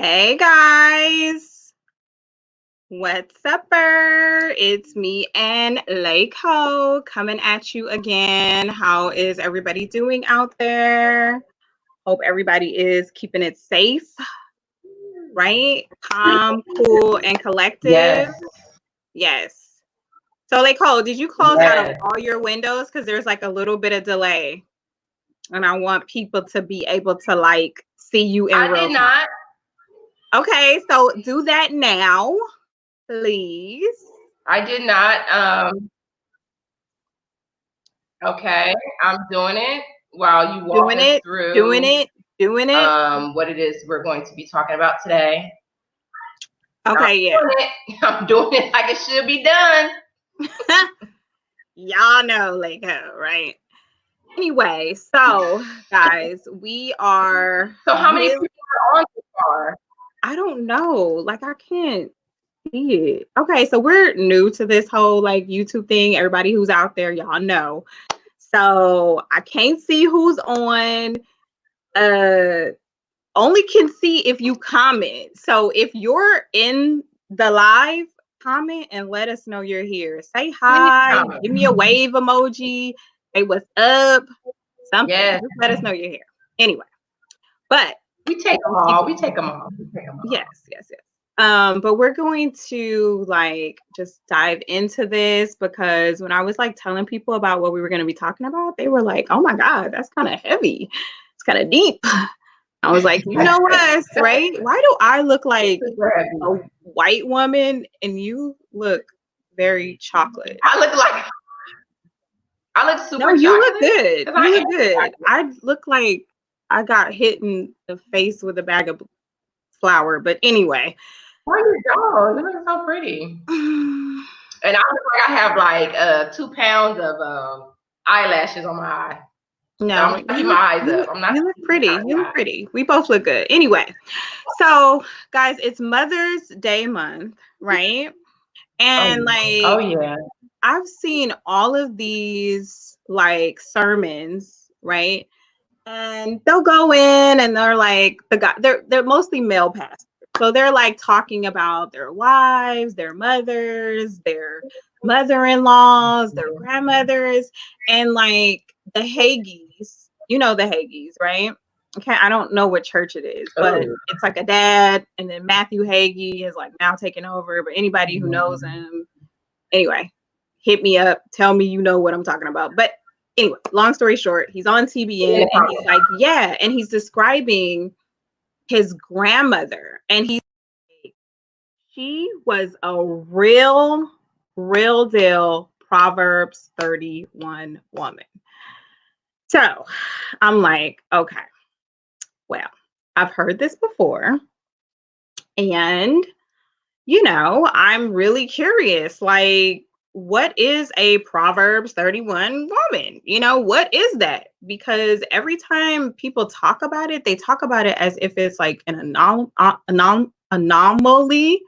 Hey guys, what's upper? It's me and Layco coming at you again. How is everybody doing out there? Hope everybody is keeping it safe, right? Calm, cool, and collective. Yes, Yes. So Layco, did you close out of yes. all your windows? Because there's like a little bit of delay, and I want people to be able to like see you in I real did time. not. Okay, so do that now, please. I did not. Okay, I'm doing it while you walk Doing us it, doing through it, doing it. what it is we're going to be talking about today. Okay, yeah. I'm doing it like it should be done. Y'all know Lego, right? Anyway, so guys, we are So how many really, people are on so far? I don't know. Like I can't see it. Okay, so we're new to this whole like YouTube thing. Everybody who's out there, y'all know. So I can't see who's on. Only can see if you comment. So if you're in the live, comment and let us know you're here. Say hi, give me a wave emoji, say what's up, something. Yes, Just let us know you're here. Anyway, but we take them all. We take them all. yes. But we're going to like just dive into this because when I was like telling people about what we were going to be talking about, they were like, "Oh my God, that's kind of heavy. It's kind of deep." I was like, you know us, right? Why do I look like a white woman and you look very chocolate? I look super No, you chocolate. look good. You look good. I look like I got hit in the face with a bag of flour. But anyway. Why you don't? You look so pretty. And I look like I have like 2 pounds of eyelashes on my eye. No, I'm gonna keep my eyes up. I'm not. You look pretty. You look pretty. We both look good. Anyway, so guys, it's Mother's Day month, right? And Oh yeah. I've seen all of these like sermons, right? And they'll go in and they're like they're mostly male pastors. So they're like talking about their wives, their mothers, their mother-in-laws, their grandmothers, and like the Hagees. You know the Hagees, right? Okay, I don't know what church it is, but it's like a dad, and then Matthew Hagee is like now taking over. But anybody who knows him, anyway, hit me up, tell me you know what I'm talking about. But anyway, long story short, he's on TBN and he's like, yeah, and he's describing his grandmother, and she was a real deal Proverbs 31 woman. So I'm like, okay, well, I've heard this before, and I'm really curious, like, what is a Proverbs 31 woman? What is that? Because every time people talk about it, they talk about it as if it's like an anomaly,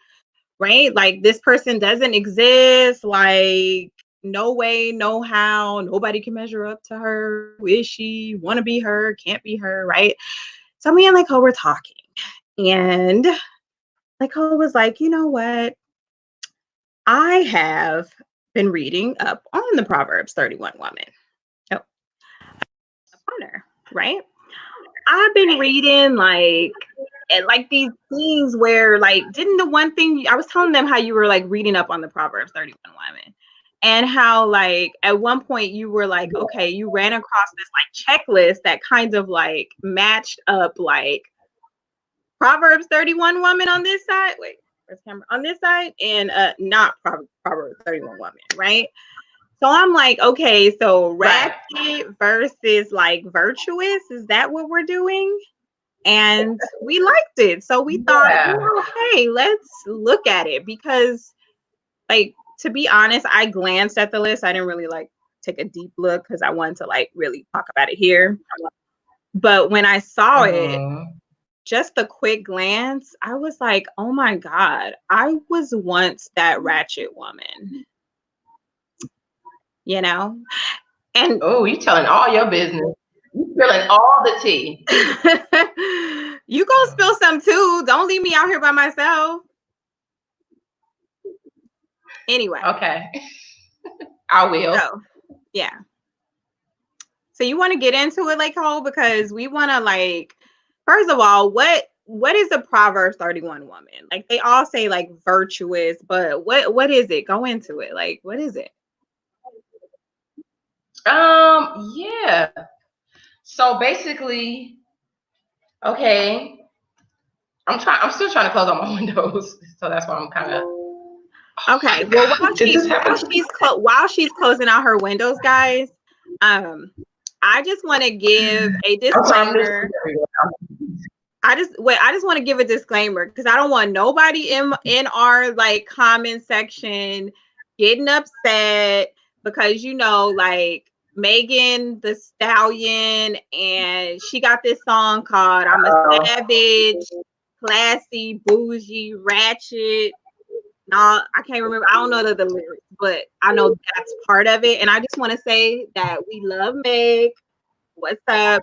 right? Like this person doesn't exist, like no way, no how, nobody can measure up to her. Who is she? Want to be her, can't be her, right? So me and we're talking. And was like, you know what? I have been reading up on the Proverbs 31 woman. Oh, upon her, right? I've been reading like these things where didn't the one thing I was telling them how you were like reading up on the Proverbs 31 women and how like at one point you were like, okay, you ran across this like checklist that kind of like matched up like Proverbs 31 woman on this side. Wait, where's the camera? On this side and not Proverbs 31 woman, right? So I'm like, okay, so ratchet versus like virtuous, is that what we're doing? And we liked it. So we thought, hey, let's look at it because like to be honest, I glanced at the list. I didn't really like take a deep look because I wanted to like really talk about it here. But when I saw it, just a quick glance, I was like, oh my God, I was once that ratchet woman. And oh, you telling all your business. You spilling all the tea. You gonna spill some too. Don't leave me out here by myself. Anyway. Okay. I will. So, yeah. So you want to get into it, like, Cole, because we want to, like, first of all, what is a Proverbs 31 woman? Like, they all say like virtuous, but what is it? Go into it. Like, what is it? Yeah. So basically, okay. I'm still trying to close all my windows, so that's why I'm kind of. Okay. Well, while she's closing out her windows, guys, I just want to give a disclaimer. I just want to give a disclaimer because I don't want nobody in our like comment section getting upset because like Megan the Stallion, and she got this song called "I'm a Savage," classy, bougie, ratchet. No, I can't remember. I don't know the lyrics, but I know that's part of it. And I just want to say that we love Meg. What's up?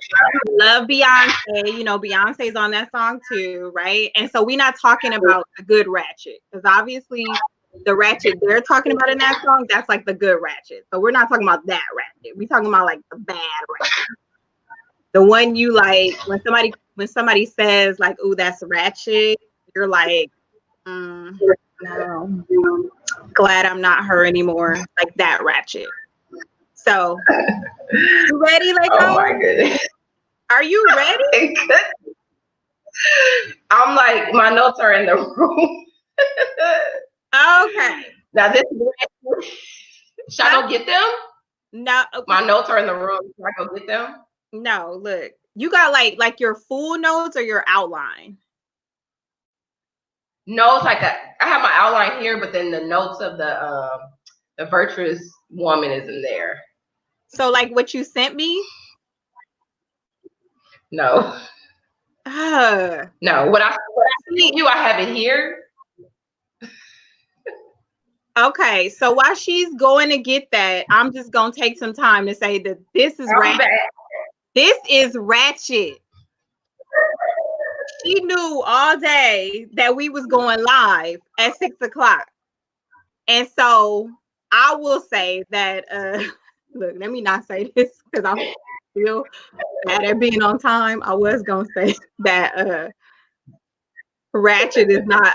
Love Beyonce. Beyonce's on that song too, right? And so we're not talking about the good ratchet, because obviously the ratchet they're talking about in that song, that's like the good ratchet. So we're not talking about that ratchet. We're talking about like the bad ratchet. The one you like when somebody says like, "Ooh, that's ratchet," you're like, no, glad I'm not her anymore. Like that ratchet. So, you ready? Like, oh my goodness. Are you ready? I'm like, my notes are in the room. Okay. Now this is should I go get them? No. My notes are in the room. Should I go get them? No, look. You got like your full notes or your outline? No, it's like I have my outline here, but then the notes of the virtuous woman is in there. So like what you sent me? No. No. What I sent you, I have it here. Okay, so while she's going to get that, I'm just gonna take some time to say that this is ratchet. This is ratchet. She knew all day that we was going live at 6:00. And so I will say that look, let me not say this because I feel bad at being on time. I was gonna say that ratchet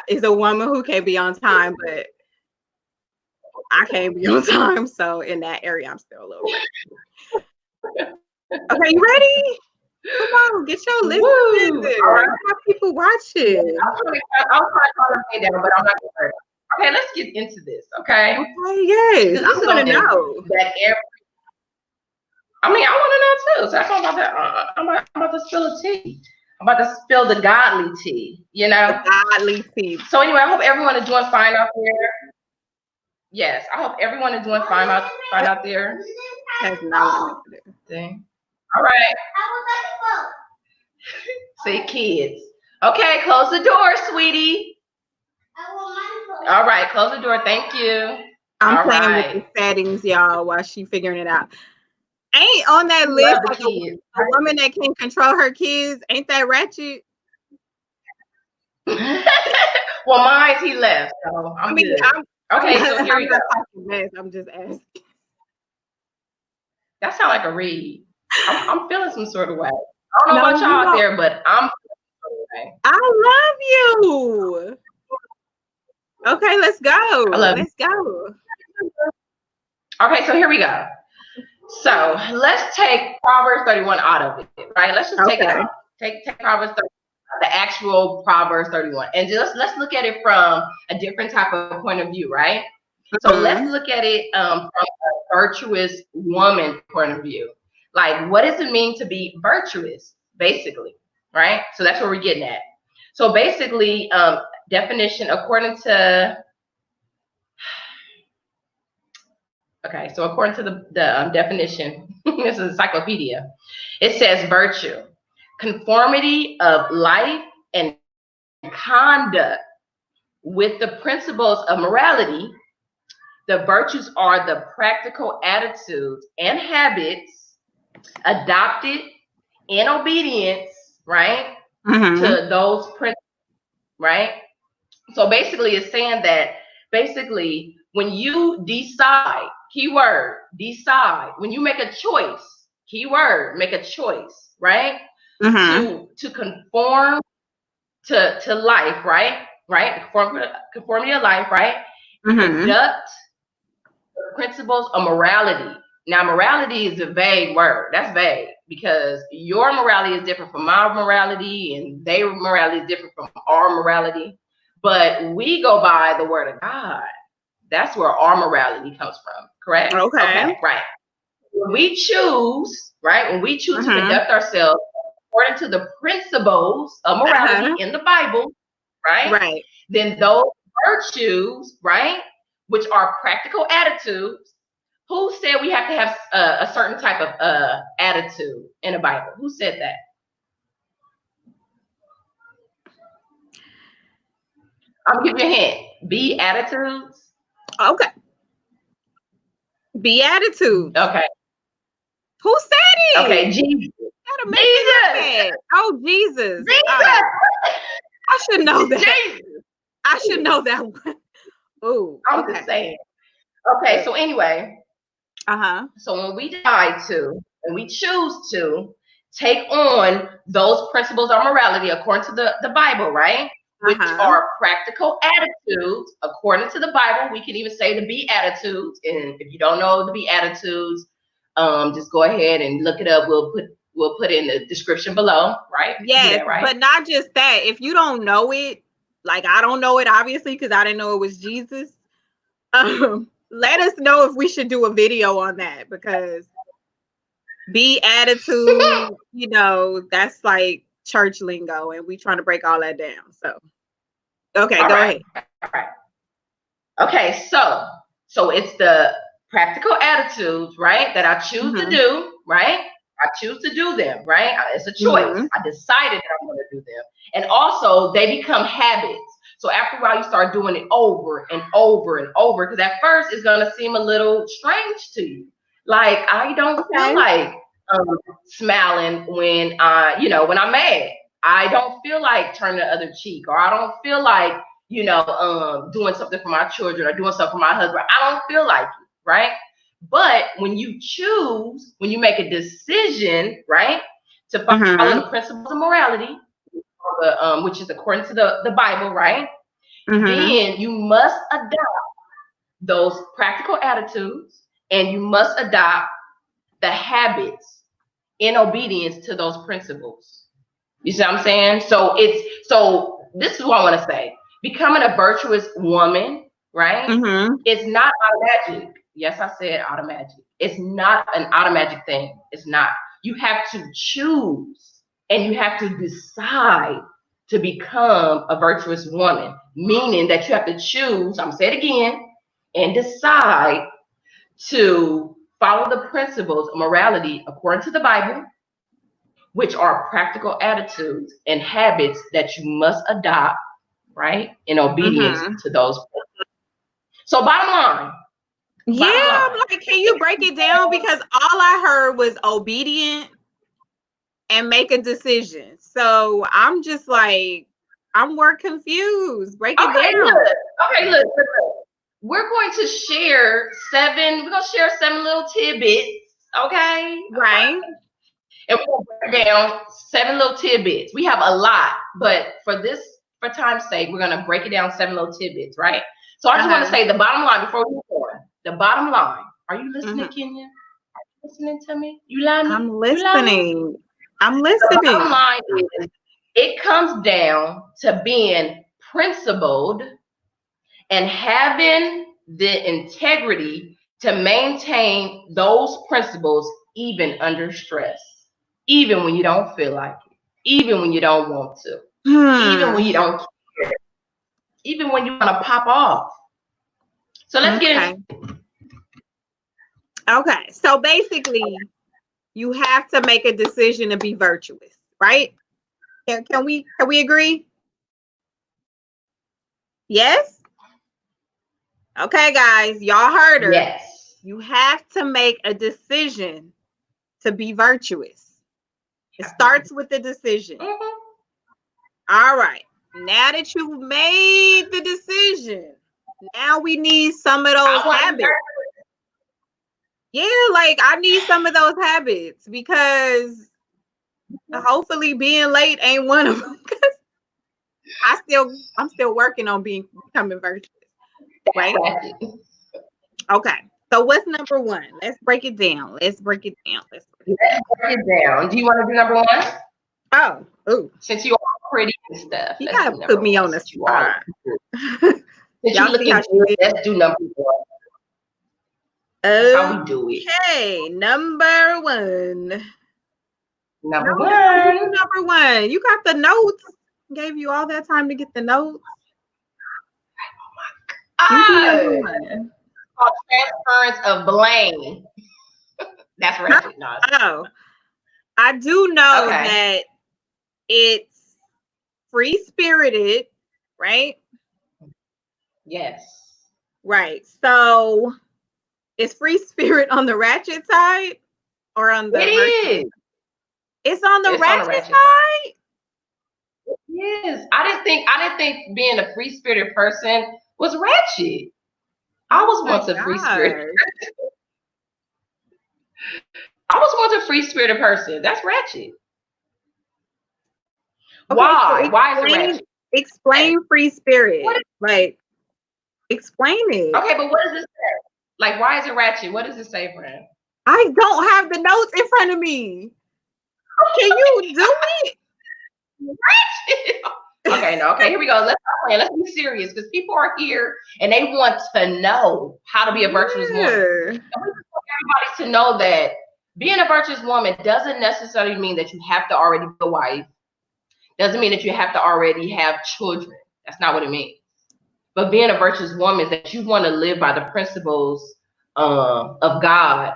is a woman who can be on time, but I can't be on time. So in that area, I'm still a little ratchet. Okay, you ready? Come on, get your list together. All right. Have people watch it. I'll try to calm them down, but I'm not gonna. Okay, let's get into this. Okay. Okay, yes. I want to know that I want to know too. So that's what I'm about to. I'm about to spill the tea. I'm about to spill the godly tea. You know, the godly tea. So anyway, I hope everyone is doing fine out there. Yes, I hope everyone is doing fine out there. That's not thing. All right. See, kids. Okay, close the door, sweetie. All right, close the door. Thank you. I'm playing with the settings, y'all, while she figuring it out. Ain't on that list like a woman that can control her kids. Ain't that ratchet? Well, mine, he left. So I'm good. Okay, so here we go. I'm just asking. That sounds like a read. I'm feeling some sort of way. I don't know about y'all out there, but I'm feeling some sort of way. I love you. Okay, let's go. Let's go. Okay, so here we go. So let's take Proverbs 31 out of it, right? Let's just take it out. Take Proverbs 31, the actual Proverbs 31, and just let's look at it from a different type of point of view, right? So let's look at it from a virtuous woman point of view. Like, what does it mean to be virtuous, basically, right? So that's what we're getting at. So basically, definition according to the definition, this is encyclopedia. It says virtue, conformity of life and conduct with the principles of morality. The virtues are the practical attitudes and habits adopted in obedience, right, Mm-hmm. to those principles, right? So basically, it's saying that basically, when you decide, keyword, decide, when you make a choice, keyword, make a choice, right, Mm-hmm. to conform to life, right, conform your life, right, Mm-hmm. conduct principles of morality. Now, morality is a vague word. That's vague because your morality is different from my morality, and their morality is different from our morality. But we go by the word of God. That's where our morality comes from. Correct? Okay. Okay, right. When we choose, right, when we choose to Mm-hmm. conduct ourselves according to the principles of morality Uh-huh. in the Bible, right, Right. then those virtues, right, which are practical attitudes. Who said we have to have a certain type of attitude in the Bible? Who said that? I'm gonna give you a hint. Be attitudes. Okay. Beatitudes. Okay. Who said Okay. it? Jesus. Gotta make me look Jesus. bad. Oh, Jesus. Jesus. I should know that. Jesus. I should know that one. Oh, I'm just okay. saying. Okay. Good. So anyway, Uh-huh. so when we decide to, and we choose to take on those principles of morality according to the Bible, right? Which Uh-huh. are practical attitudes according to the Bible. We can even say the Beatitudes. And if you don't know the Beatitudes, just go ahead and look it up. We'll put it in the description below, right? Do Yes, that, right? but not just that. If you don't know it, like I don't know it, obviously, because I didn't know it was Jesus. Let us know if we should do a video on that because be attitude, that's like church lingo, and we trying to break all that down. So, okay, All go right. ahead. All right. Okay, so it's the practical attitudes, right, that I choose to Mm-hmm. do, right? I choose to do them, right? It's a choice. Mm-hmm. I decided that I'm going to do them. And also, they become habits. So after a while, you start doing it over and over and over because at first it's going to seem a little strange to you. Like, I don't feel Okay. like smiling when I'm mad. I don't feel like turning the other cheek, or I don't feel like doing something for my children or doing something for my husband. I don't feel like it, right? But when you choose, when you make a decision, right, to follow Mm-hmm. the principles of morality, which is according to the Bible, right, Mm-hmm. then you must adopt those practical attitudes and you must adopt the habits in obedience to those principles. You see what I'm saying? So this is what I want to say. Becoming a virtuous woman, right? Mm-hmm. It's not automatic. Yes, I said automatic. It's not an automatic thing. It's not. You have to choose and you have to decide to become a virtuous woman, meaning that you have to choose, I'm gonna say it again, and decide to follow the principles of morality according to the Bible, which are practical attitudes and habits that you must adopt, right, in obedience Mm-hmm. to those. So, Yeah, bottom I'm line, like, can you break it down? Because all I heard was obedient and make a decision. So I'm just like, I'm more confused. Break it okay, down. look. We're going to share we're going to share 7 little tidbits, okay? Right. And we're going to break down 7 little tidbits. We have a lot, but for time's sake, we're going to break it down 7 little tidbits, right? So I just want to Uh-huh. say the bottom line before we move on. The bottom line. Are you listening, Hmm. Kenya? Are you listening to me? You allow me? I'm You allow me? listening. I'm The bottom listening. line is it comes down to being principled and having the integrity to maintain those principles even under stress, even when you don't feel like it, even when you don't want to, even when Hmm. you don't, even when you want to pop off. So let's get Okay. into Okay. So basically, you have to make a decision to be virtuous, right? Can we agree? Yes? Okay, guys, y'all heard her. yes. You have to make a decision to be virtuous. It starts with the decision. Mm-hmm. All right. Now that you've made the decision, now we need some of those habits. Yeah, like I need some of those habits because hopefully being late ain't one of them. I'm still working on becoming virtuous. Right? Okay. So what's number one? Let's break it down. Let's break it down. Do you want to do number one? Oh, ooh. Since you are pretty and stuff. You gotta put me on the spot. Y'all see how let's do number one. That's how we do it. Okay, number one. Number one. Number one. You got the notes. Gave you all that time to get the notes. Oh my God. Called transference of blame. That's ratchet. No. Oh, I do know that it's free spirited, right? Yes. Right. So is free spirit on the ratchet side or on the It is. It's on the ratchet side? Yes. I didn't think being a free spirited person was ratchet. I was once a free spirited person. I was once a free spirited person. That's ratchet. Okay, why? So why is it ratchet? Explain free spirit. Like, explain it. Okay, but what does it say? Like, why is it ratchet? What does it say, friend? I don't have the notes in front of me. Can you do it? Ratchet. Okay, no. Okay, here we go. Let's be serious because people are here and they want to know how to be a virtuous woman. And we want everybody to know that being a virtuous woman doesn't necessarily mean that you have to already be a wife. Doesn't mean that you have to already have children. That's not what it means. But being a virtuous woman is that you want to live by the principles of God,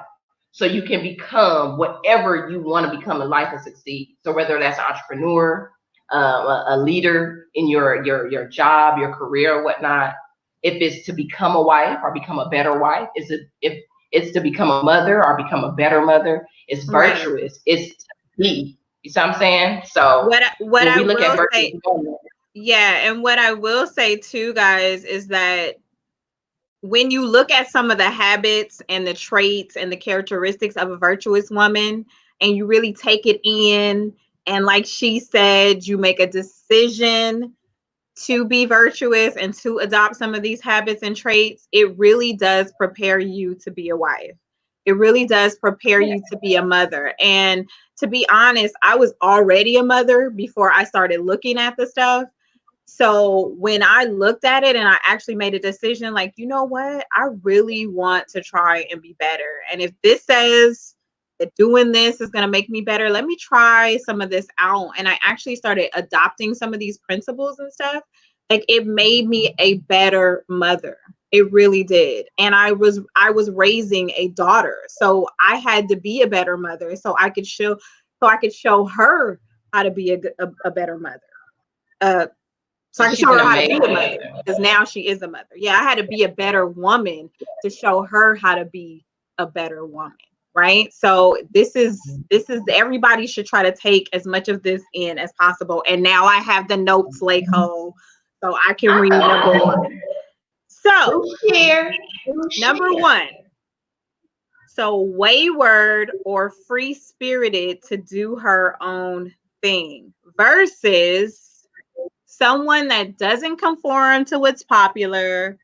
so you can become whatever you want to become in life and succeed. So whether that's an entrepreneur, a leader in your job, your career, or whatnot, if it's to become a wife or become a better wife, if it's to become a mother or become a better mother, it's virtuous. Right. It's to be. You see what I'm saying? So what I look at virtuous women, yeah, and what I will say too, guys, is that when you look at some of the habits and the traits and the characteristics of a virtuous woman, and you really take it in, and like she said, you make a decision to be virtuous and to adopt some of these habits and traits, it really does prepare you to be a wife. It really does prepare you to be a mother. And to be honest, I was already a mother before I started looking at the stuff. So when I looked at it and I actually made a decision, like, you know what, I really want to try and be better. And if this says that doing this is going to make me better, let me try some of this out. And I actually started adopting some of these principles and stuff. Like, it made me a better mother. It really did. And I was raising a daughter. So I had to be a better mother so I could show her how to be a better mother. So I can show her how to be a mother, because now she is a mother. Yeah, I had to be a better woman to show her how to be a better woman, right? So this is everybody should try to take as much of this in as possible. And now I have the notes like so I can read number one. So number one. So wayward or free-spirited to do her own thing versus someone that doesn't conform to what's popular,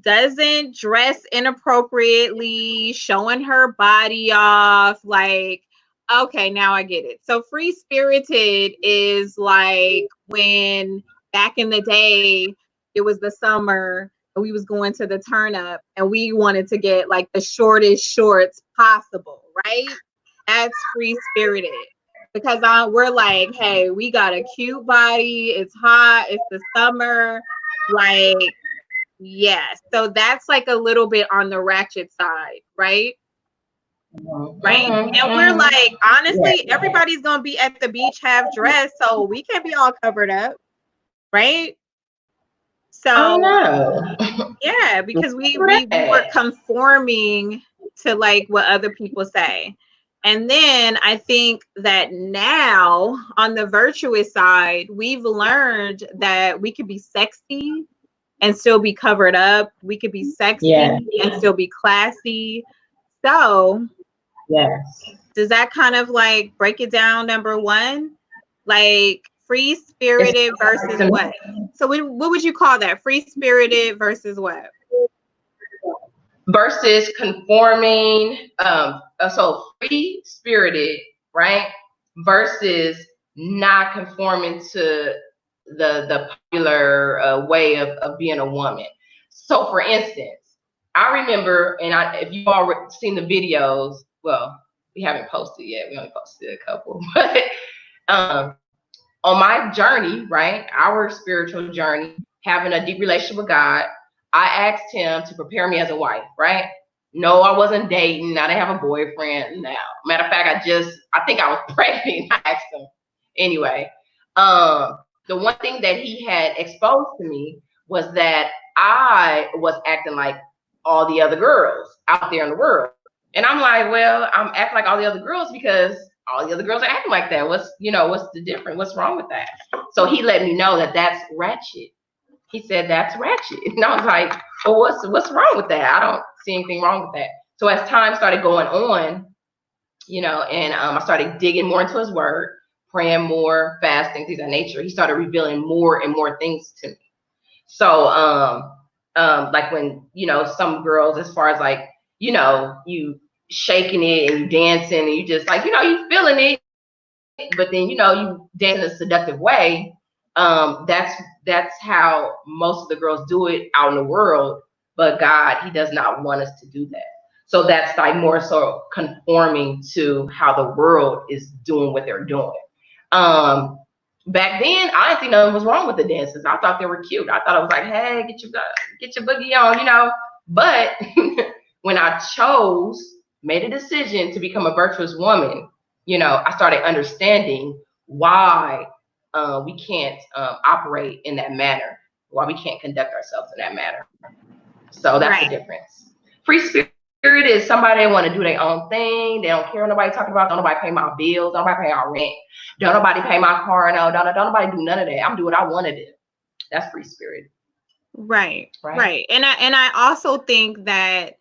doesn't dress inappropriately, showing her body off. Like, okay, now I get it. So free spirited is like when back in the day, it was the summer and we was going to the turn up and we wanted to get like the shortest shorts possible, right? That's free spirited. Because we're like, hey, we got a cute body. It's hot. It's the summer. Like, yes. So that's like a little bit on the ratchet side, right? Right. And we're like, honestly, everybody's going to be at the beach half dressed. So we can't be all covered up. Right. So, yeah, because we were conforming to like what other people say. And then I think that now on the virtuous side, we've learned that we could be sexy and still be covered up. We could be sexy and still be classy. So, does that kind of like break it down? Number one, like free spirited versus what? So, what would you call that? Free spirited versus what? Versus conforming. So free spirited, right? Versus not conforming to the popular way of being a woman. So, for instance, I remember, and if you've already seen the videos, well, we haven't posted yet. We only posted a couple, but on my journey, right, our spiritual journey, having a deep relationship with God, I asked Him to prepare me as a wife, right? No, I wasn't dating. I didn't have a boyfriend. Now, matter of fact, I think I was pregnant. I asked Him. Anyway, the one thing that He had exposed to me was that I was acting like all the other girls out there in the world. And I'm like, well, I'm acting like all the other girls because all the other girls are acting like that. What's the difference? What's wrong with that? So He let me know that that's ratchet. He said, that's ratchet. And I was like, well, what's wrong with that? I don't see anything wrong with that. So as time started going on, and I started digging more into His word, praying more, fasting, things of that nature, He started revealing more and more things to me. So, like when, some girls, as far as like, you shaking it and you dancing and you just like, you feeling it, but then, you dance in a seductive way. That's how most of the girls do it out in the world. But God, He does not want us to do that. So that's like more so conforming to how the world is doing what they're doing. Back then, I didn't think nothing was wrong with the dances. I thought they were cute. I thought it was like, hey, get your boogie on, But when I made a decision to become a virtuous woman, I started understanding why we can't operate in that manner, why we can't conduct ourselves in that manner. So that's the difference. Free spirit is somebody that want to do their own thing. They don't care what nobody talking about. Don't nobody pay my bills. Don't nobody pay our rent. Don't nobody pay my car. No, don't nobody do none of that. I'm doing what I want to do. That's free spirit. Right. And I also think that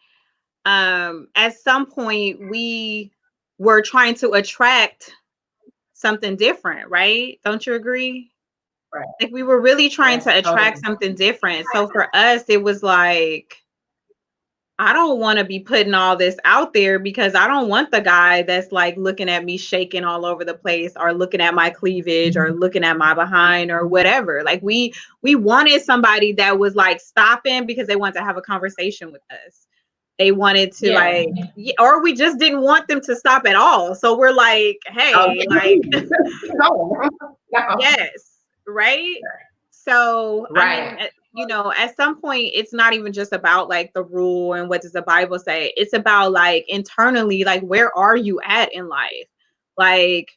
at some point we were trying to attract something different, right? Don't you agree? Right. Like we were really trying to attract something different. So for us, it was like, I don't want to be putting all this out there because I don't want the guy that's like looking at me shaking all over the place or looking at my cleavage or looking at my behind or whatever. Like we wanted somebody that was like stopping because they wanted to have a conversation with us. They wanted to or we just didn't want them to stop at all. So we're like, hey, yes, right? So, I mean, at some point, it's not even just about like the rule and what does the Bible say. It's about like internally, like where are you at in life? Like,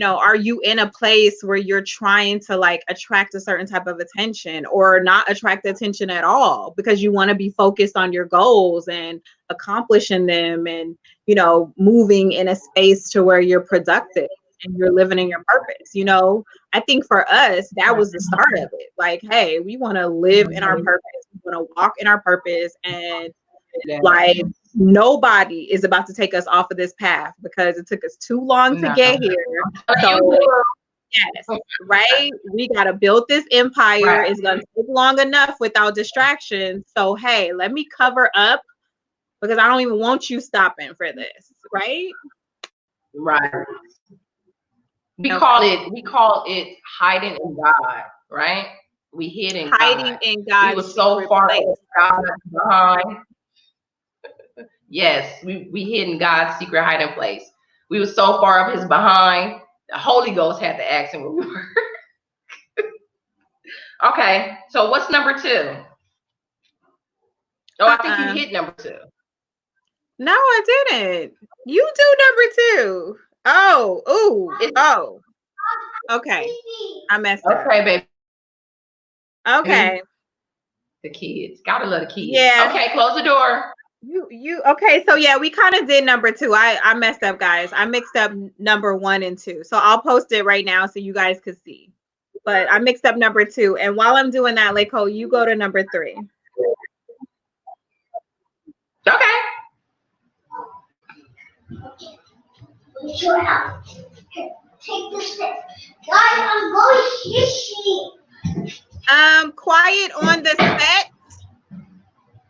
are you in a place where you're trying to like attract a certain type of attention or not attract attention at all because you want to be focused on your goals and accomplishing them and, moving in a space to where you're productive and you're living in your purpose. I think for us, that was the start of it. Like, hey, we want to live in our purpose. We want to walk in our purpose. And like, nobody is about to take us off of this path because it took us too long to get here. So, yes, right? We got to build this empire. It's going to take long enough without distractions. So, hey, let me cover up because I don't even want you stopping for this, right? Right. We call it hiding in God, right? We hid in hiding in God. We were so far God behind. Yes, we hid in God's secret hiding place. We were so far up His behind. The Holy Ghost had to ask Him where we were. Okay, so what's number 2? Oh, I think you hit number 2. No, I didn't. You do number 2. Oh. Okay. I messed up. Okay, baby. Okay. The kids. Gotta love the kids. Yeah. Okay, close the door. You okay, so yeah, we kind of did number 2. I messed up, guys. I mixed up number 1 and 2. So I'll post it right now so you guys could see. But I mixed up number 2. And while I'm doing that, Leiko, you go to number 3. Okay. Take this. Guys, I'm going fishing. Quiet on the set.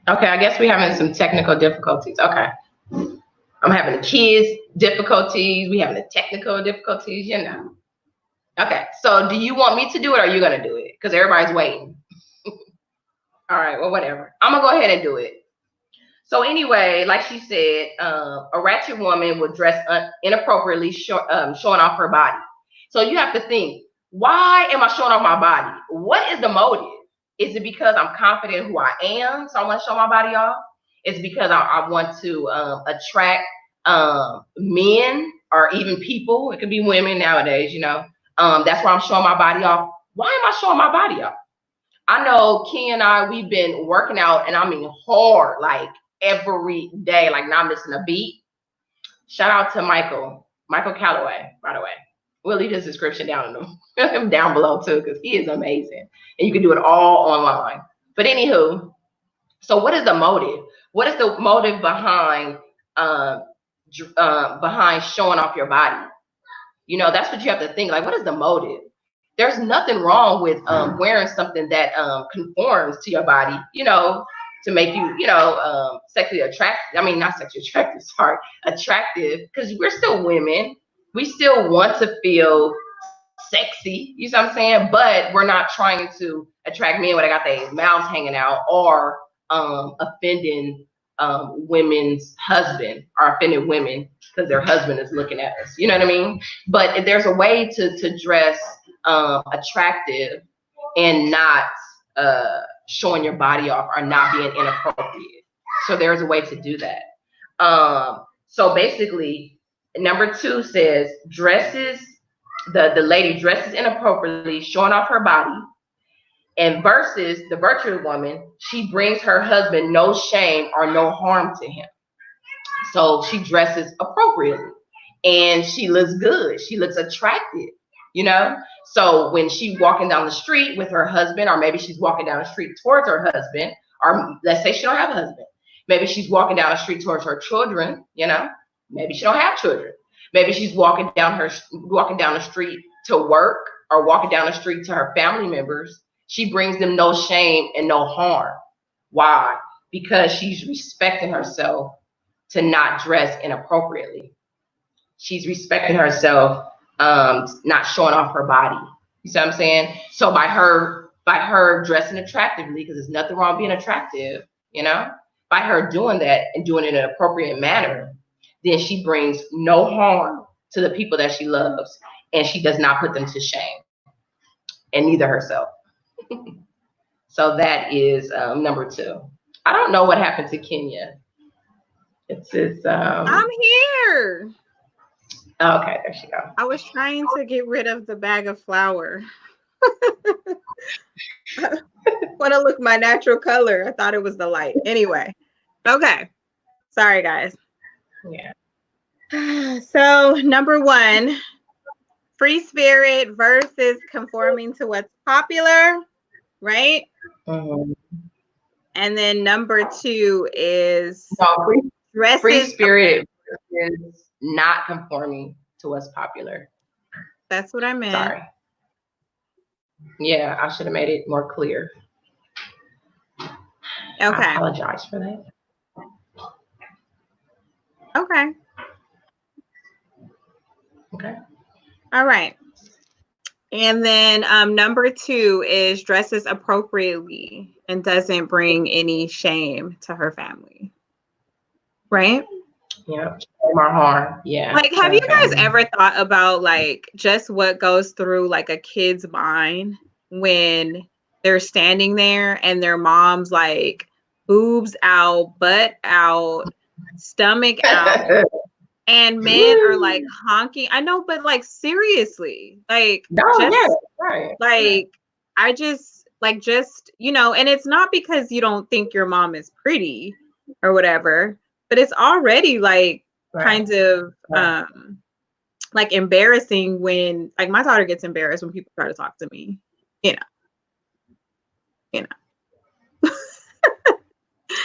Okay, I guess we're having some technical difficulties. Okay. I'm having the kids difficulties. We having the technical difficulties, you know. Okay, so do you want me to do it or are you going to do it? Because everybody's waiting. All right, well, whatever. I'm going to go ahead and do it. So anyway, like she said, a ratchet woman would dress inappropriately, showing off her body. So you have to think, why am I showing off my body? What is the motive? Is it because I'm confident who I am, so I want to show my body off? Is it because I want to attract men or even people? It could be women nowadays, you know. That's why I'm showing my body off. Why am I showing my body off? I know Ken and I, we've been working out, and I mean hard, like every day, like not missing a beat. Shout out to Michael Calloway, by the way. We'll leave his description down below too, because he is amazing, and you can do it all online. But anywho, so what is the motive? What is the motive behind showing off your body? You know, that's what you have to think. Like, what is the motive? There's nothing wrong with wearing something that conforms to your body, you know, to make you, you know, sexually attractive. I mean, not sexually attractive, sorry, attractive, because we're still women. We still want to feel sexy, you know what I'm saying? But we're not trying to attract men when they got their mouths hanging out or offending women's husband or offending women because their husband is looking at us. You know what I mean? But there's a way to dress attractive and not showing your body off or not being inappropriate. So there's a way to do that. So basically, number 2 says the lady dresses inappropriately, showing off her body. And versus the virtuous woman, she brings her husband no shame or no harm to him. So she dresses appropriately and she looks good. She looks attractive, you know? So when she's walking down the street with her husband, or maybe she's walking down the street towards her husband, or let's say she don't have a husband. Maybe she's walking down the street towards her children, you know? Maybe she don't have children. Maybe she's walking down the street to work or walking down the street to her family members. She brings them no shame and no harm. Why? Because she's respecting herself to not dress inappropriately. She's respecting herself, not showing off her body. You see what I'm saying? So by her dressing attractively, because there's nothing wrong being attractive, you know, by her doing that and doing it in an appropriate manner, then she brings no harm to the people that she loves, and she does not put them to shame, and neither herself. So that is number 2. I don't know what happened to Kenya. I'm here. Okay, there she goes. I was trying to get rid of the bag of flour. Want to look my natural color. I thought it was the light. Anyway. Okay. Sorry, guys. Yeah. So number 1, free spirit versus conforming to what's popular, right? Mm-hmm. And then number 2 is free spirit is not conforming to what's popular. That's what I meant. Sorry. Yeah, I should have made it more clear. Okay. I apologize for that. Okay. Okay. All right. And then number 2 is dresses appropriately and doesn't bring any shame to her family. Right? Yeah. Shame or harm. Yeah. Like, have you guys ever thought about like just what goes through like a kid's mind when they're standing there and their mom's like boobs out, butt out, stomach out, and men are like honking? I know, but like seriously, like right. Like I just you know, and it's not because you don't think your mom is pretty. or whatever. But it's already like Right. kind of Right. like embarrassing when like my daughter gets embarrassed when people try to talk to me. You know, you know,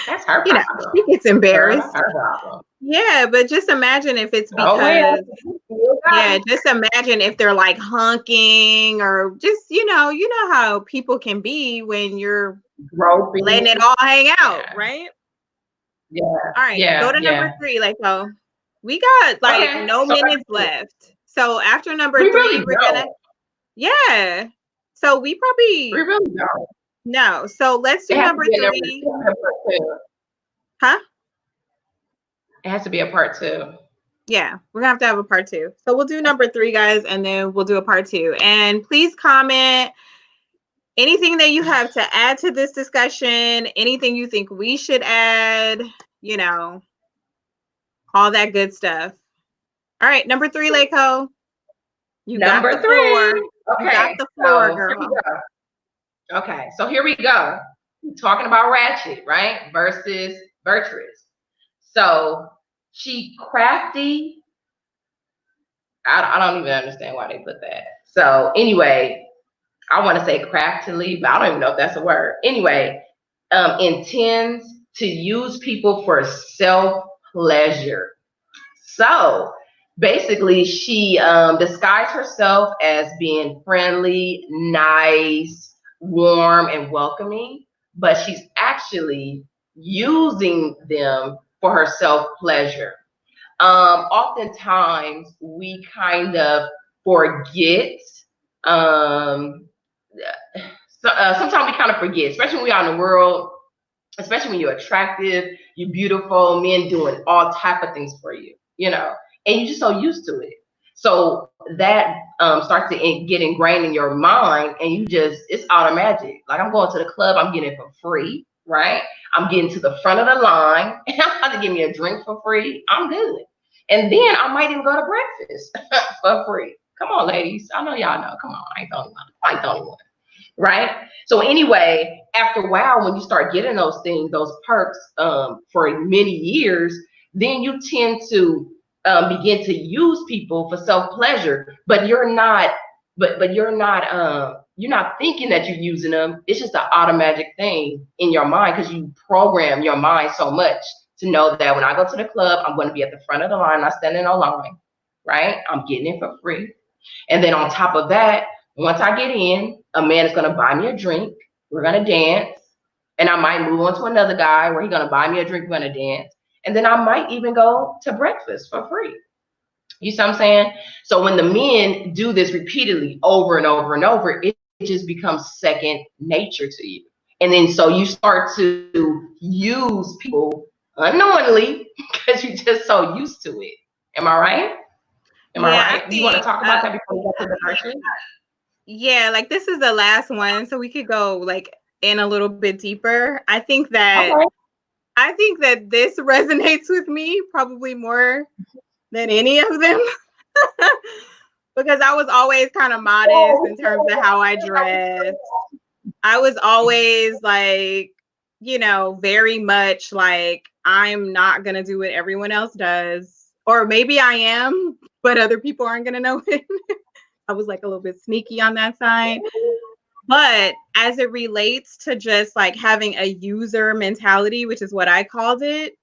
That's her you know, problem. she gets Girl, that's embarrassed. her problem. Yeah, but just imagine if it's Oh well, because you got yeah, it. just imagine if they're like honking or just, you know how people can be when you're letting it Groping. all hang out, Yeah. right? Yeah. All right, go Yeah. to number Yeah. 3. Like, so we got like Okay. no So minutes left. So after number we 3, really we're gonna, don't. yeah. So we We probably, really don't. no. So let's It do has to number be a number 3. two. A part two. Huh? It has to be a part two. Yeah, we're gonna have to have a part 2. So we'll do number 3, guys, and then we'll do a part 2. And please comment anything that you have to add to this discussion, anything you think we should add, you know, all that good stuff. All right, number 3, Lako. You got the Number floor. three. You got Okay. the floor, So here we girl. go. Okay. So here we go. Talking about ratchet, right? Versus virtuous. So she crafty. I don't even understand why they put that. So anyway, I want to say craftily, but I don't even know if that's a word. Anyway, intends to use people for self pleasure. So basically, she disguised herself as being friendly, nice, warm, and welcoming, but she's actually using them for her self pleasure. Oftentimes, we kind of forget. Um, Sometimes we kind of forget, especially when we're out in the world, especially when you're attractive, you're beautiful, men doing all type of things for you, and you're just so used to it. So that starts to get ingrained in your mind, and it's automatic. Like I'm going to the club, I'm getting it for free, right? I'm getting to the front of the line, and I'm about to give me a drink for free. I'm good. And then I might even go to breakfast for free. Come on, ladies. I know y'all know. Come on, I ain't the only one. I ain't the only one, right? So anyway, after a while, when you start getting those things, those perks for many years, then you tend to begin to use people for self pleasure, but you're not thinking that you're using them. It's just an automatic thing in your mind because you program your mind so much to know that when I go to the club, I'm going to be at the front of the line, not standing in line, right? I'm getting it for free. And then on top of that, once I get in, a man is going to buy me a drink. We're going to dance. And I might move on to another guy where he's going to buy me a drink. We're going to dance. And then I might even go to breakfast for free. You see what I'm saying? So when the men do this repeatedly over and over and over, it just becomes second nature to you. And then so you start to use people unknowingly because you're just so used to it. Am I right? Am I Yeah, I right? Do you want to think talk about that before we get to the verses? yeah, like this is the last one, so we could go like in a little bit deeper. I think that this resonates with me probably more than any of them because I was always kind of modest in terms of how I dress. I was always like, very much like I'm not going to do what everyone else does. Or maybe I am, but other people aren't going to know it. I was like a little bit sneaky on that side. But as it relates to just like having a user mentality, which is what I called it,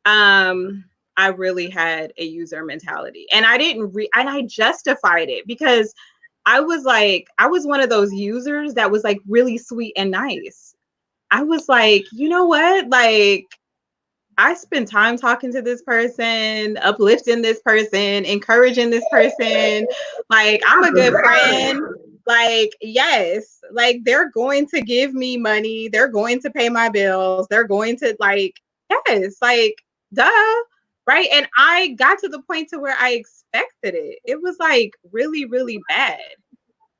I really had a user mentality. And I didn't and I justified it because I was one of those users that was like really sweet and nice. I was like, you know what? Like I spend time talking to this person, uplifting this person, encouraging this person. Like, I'm a good friend. Like, yes, like they're going to give me money. They're going to pay my bills. They're going to, like, yes, like, duh. Right. And I got to the point to where I expected it. It was like really, really bad.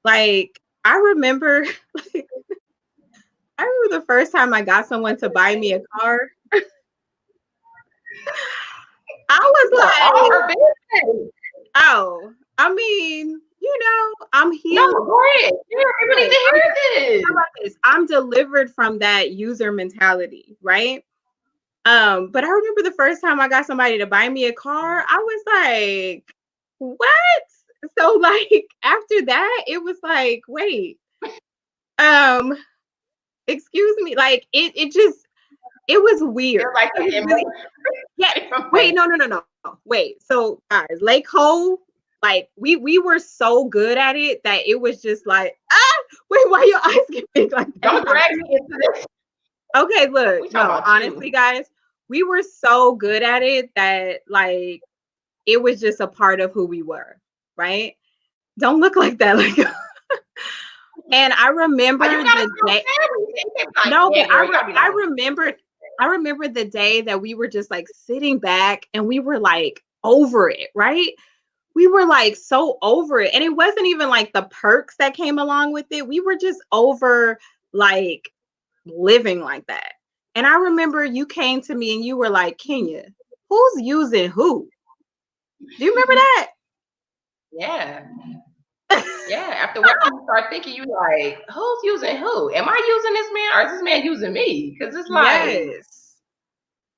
Like, I remember, I remember the first time I got someone to buy me a car. I For all was like, her business. oh, I mean, I'm No, healed. go ahead. Yeah, we need Yes, to hear how this. about this? I'm delivered from that user mentality, right? But I remember the first time I got somebody to buy me a car, I was like, what? So like after that, it was like, wait, um, excuse me, like it was You're weird. like It was the really, yeah. Wait, no. Wait. So guys, Lake Ho, like we were so good at it that it was just like, wait, why your eyes get big like that? Don't drag me into this. Okay, look, We talking no, about honestly, you. guys, we were so good at it that like it was just a part of who we were, right? Don't look like that, like. And I remember Oh, you gotta the feel day. sad. Like, No, but yeah, girl, you gotta be I like, remembered. I remember the day that we were just like sitting back and we were like over it, right? We were like so over it. And it wasn't even like the perks that came along with it. We were just over like living like that. And I remember you came to me and you were like, Kenya, who's using who? Do you remember that? yeah. Yeah, after what you start thinking, you like, who's using who? Am I using this man or is this man using me? Because Yes.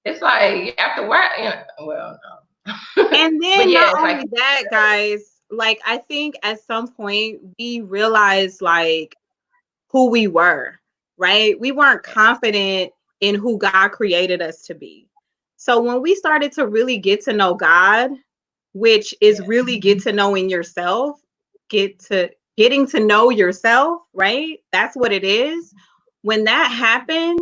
it's like after what, you know, well, no. And But then yeah, not it's like, only that, guys, like I think at some point we realized like who we were, right? We weren't confident in who God created us to be. So when we started to really get to know God, which is really get to knowing yourself, getting to know yourself, right? That's what it is. When that happened,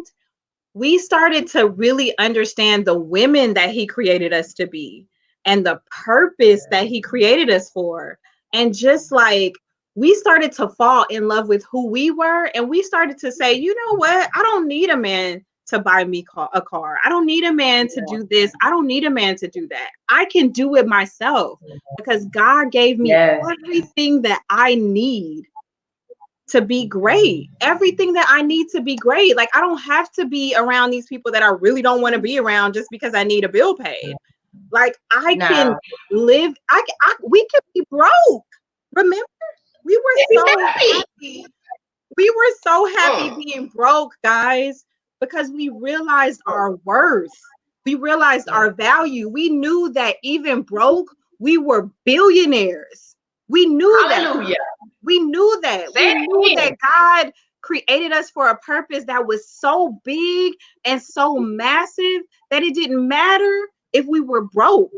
we started to really understand the women that he created us to be and the purpose that he created us for. And just like we started to fall in love with who we were, and we started to say, you know what? I don't need a man to buy me a car. I don't need a man to do this. I don't need a man to do that. I can do it myself because God gave me yes, everything that I need to be great. Everything that I need to be great. Like I don't have to be around these people that I really don't want to be around just because I need a bill paid. Like I can no, live. We can be broke. Remember, we were so happy. happy. We were so happy Mm. being broke, guys, because we realized our worth. We realized Yeah. our value. We knew that even broke, we were billionaires. We knew that. Hallelujah. We knew that. Say We knew it that again. God created us for a purpose that was so big and so massive that it didn't matter if we were broke.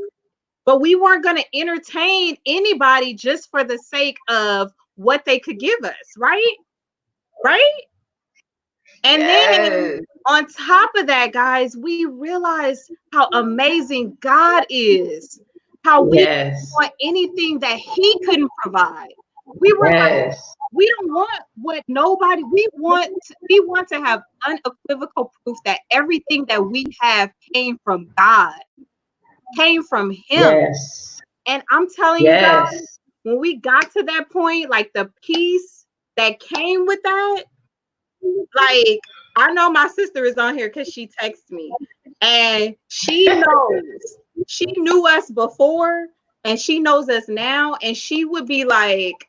But we weren't going to entertain anybody just for the sake of what they could give us, right? Right? And then Yes. on top of that, guys, we realized how amazing God is, how we Yes. want anything that He couldn't provide. We were like, Yes. we don't want what nobody, we want to have unequivocal proof that everything that we have came from God, came from Him. Yes. And I'm telling you guys, Yes. when we got to that point, like the peace that came with that, like I know my sister is on here because she texts me and she knows she knew us before and she knows us now, and she would be like,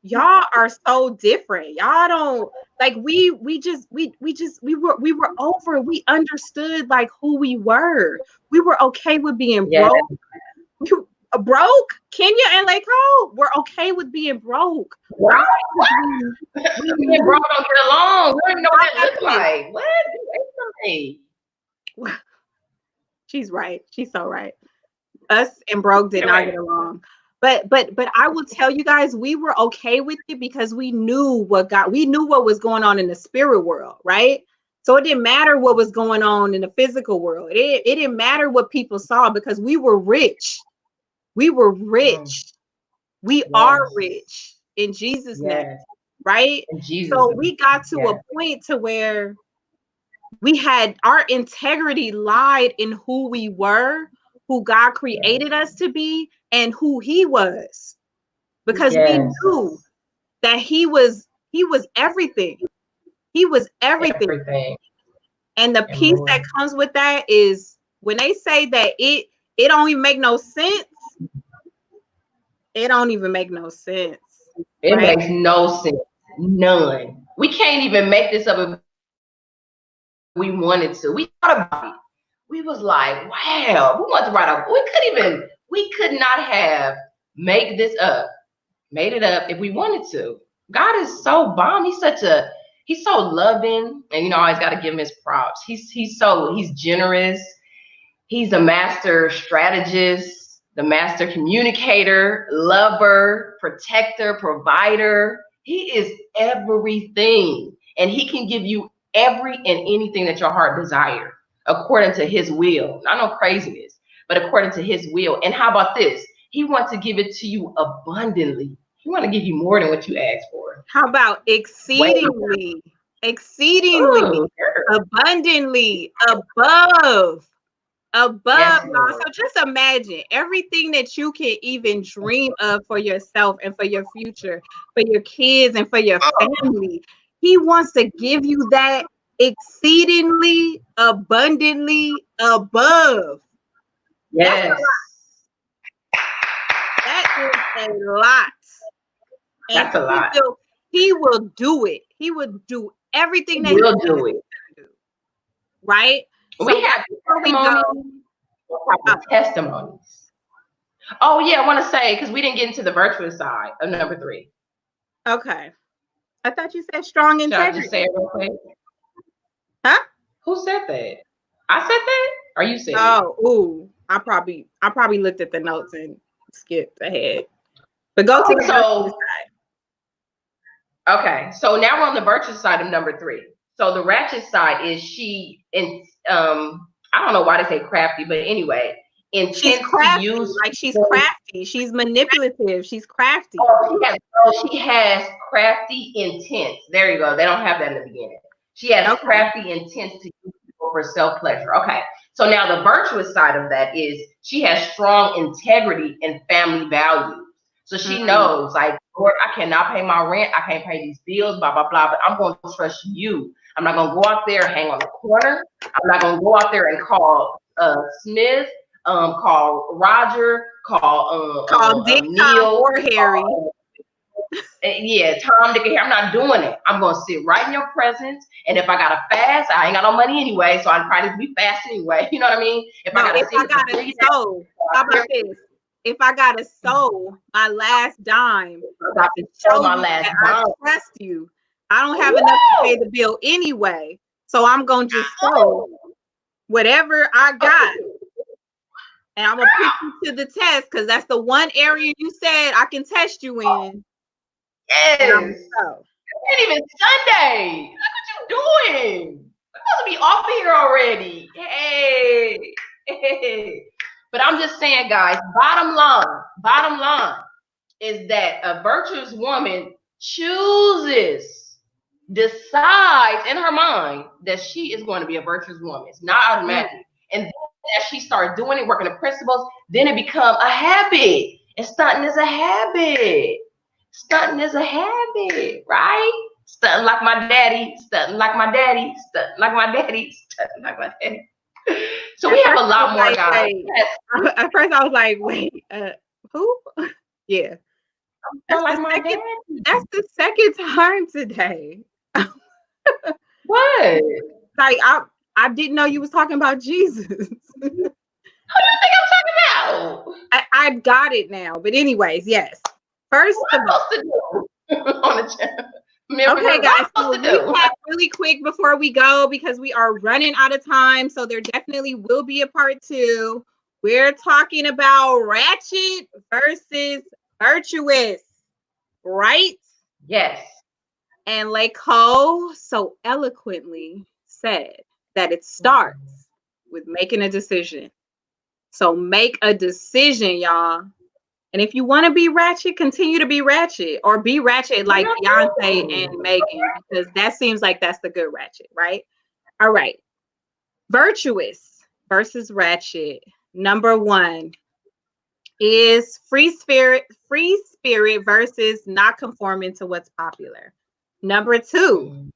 y'all are so different. Y'all don't like we were over. We understood like who we were. We were okay with being Yes. broke. Broke. Kenya and Lake Ho were okay with being broke. What? Why? What? We Me and bro knew don't get along. We don't even know what that look this. like. What? Wait She's right. She's so right. Us and broke did not Anyway. get along. But I will tell you guys, we were okay with it because we knew we knew what was going on in the spirit world, right? So it didn't matter what was going on in the physical world. It didn't matter what people saw because we were rich. We were rich. We are Yes. rich in Jesus' name, Yes. right? In Jesus' So name. we got to a Yes. point to where we had our integrity lied in who we were, who God created us to be, and who He was, because we Yes. knew that He was everything. He was everything, Everything. and the And peace more. that comes with that is when they say that it don't even make no sense. It don't even make no sense, It right? makes no sense. None. We can't even make this up if we wanted to. We thought about it. we was like, wow, we want to write a, we could not have made this up, made it up if we wanted to. God is so bomb. He's so loving, and I always got to give him his props. He's generous. He's a master strategist, the master communicator, lover, protector, provider. He is everything, and he can give you every and anything that your heart desires according to his will. Not no craziness, but according to his will. And how about this? He wants to give it to you abundantly. He wants to give you more than what you asked for. How about exceedingly, Ooh, abundantly, above, yes, y'all. Lord. So just imagine everything that you can even dream of for yourself and for your future, for your kids and for your family. He wants to give you that exceedingly, abundantly, above. Yes. That is a lot. And That's a lot. he will do it. He will do everything He will do it. Right? We have testimonies. Oh yeah, I want to say, because we didn't get into the virtuous side of number 3. Okay. I thought you said strong integrity. Should I just say it real quick? Huh? Who said that? I said that? Or you said it? I probably looked at the notes and skipped ahead. But go to the virtuous side. Okay, so now we're on the virtuous side of number 3. So the ratchet side is I don't know why they say crafty, but anyway, she's crafty, she's crafty, she's manipulative, she's crafty. She has crafty intent. There you go. They don't have that in the beginning. She has crafty intent to use people for self-pleasure. Okay, so now the virtuous side of that is she has strong integrity and family values. So she knows, like, Lord, I cannot pay my rent, I can't pay these bills, blah, blah, blah, but I'm going to trust you. I'm not going to go out there and hang on the corner. I'm not going to go out there and call Smith, call Roger, call Dick, Neil, Tom, or Harry. Yeah, Tom, Dick, and Harry. I'm not doing it. I'm going to sit right in your presence. And if I got to fast, I ain't got no money anyway, so I'd probably be fast anyway. You know what I mean? If I got to sow, how about this? If I got to sow my last dime, I trust you. I don't have enough to pay the bill anyway, so I'm going to just sow whatever I got. And I'm going to put you to the test because that's the one area you said I can test you in. Yes. It ain't even Sunday. Look what you doing. We're supposed to be off here already. Hey. But I'm just saying, guys, bottom line is that a virtuous woman decides in her mind that she is going to be a virtuous woman. It's not automatic. And then as she starts doing it, working the principles, then it becomes a habit. And stunting is a habit. Stunting is a habit, right? Stunting like my daddy, stunting like my daddy, stunting like my daddy, stunting like my daddy. So we have a lot more guys. At first I was like, wait, who? Yeah. That's the second time today. What? Like I didn't know you was talking about Jesus. Who do you think I'm talking about? I got it now. But anyways, yes. First of all, on the channel. Okay, guys, so recap really quick before we go because we are running out of time. So there definitely will be a part 2. We're talking about ratchet versus virtuous, right? Yes. And Leco so eloquently said that it starts with making a decision. So make a decision, y'all. And if you want to be ratchet, continue to be ratchet or be ratchet like Beyonce and Megan, because that seems like that's the good ratchet, right? All right. Virtuous versus ratchet. Number 1 is free spirit versus not conforming to what's popular. Number 2,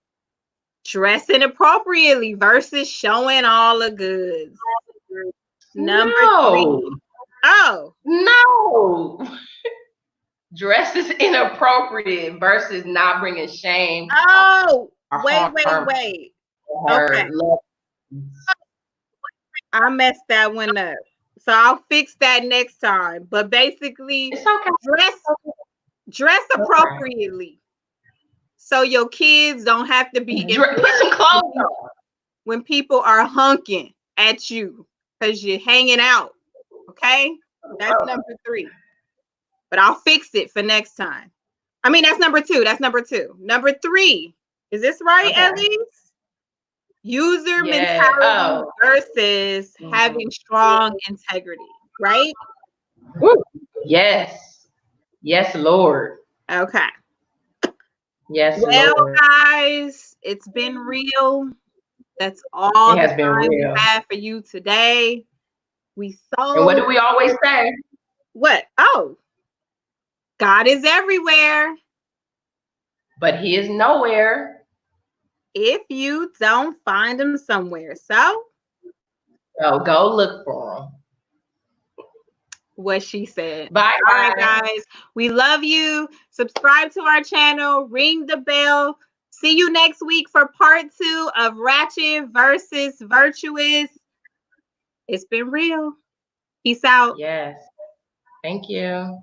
dressing appropriately versus showing all the goods. Number 3. Oh no! Dress is inappropriate versus not bringing shame. Oh, wait. Okay. I messed that one up. So I'll fix that next time. But basically, It's okay. dress Okay. appropriately. So your kids don't have to be Put some clothes on. when people are hunking at you because you're hanging out. Okay? That's number 3. But I'll fix it for next time. I mean, that's number 2. That's number 2. Number 3. Is this right, Okay. Elise? User Yeah. mentality versus having strong integrity, right? Woo. Yes. Yes, Lord. Okay. Yes, Well, Lord. guys, it's been real. That's all It the has been time we real. have for you today. We And what sold. do we always say? What? Oh, God is everywhere. But he is nowhere. If you don't find him somewhere. So, So go look for him. what she said. Bye, All right, guys. guys. We love you. Subscribe to our channel. Ring the bell. See you next week for part 2 of Ratchet versus Virtuous. It's been real. Peace out. Yes. Thank you.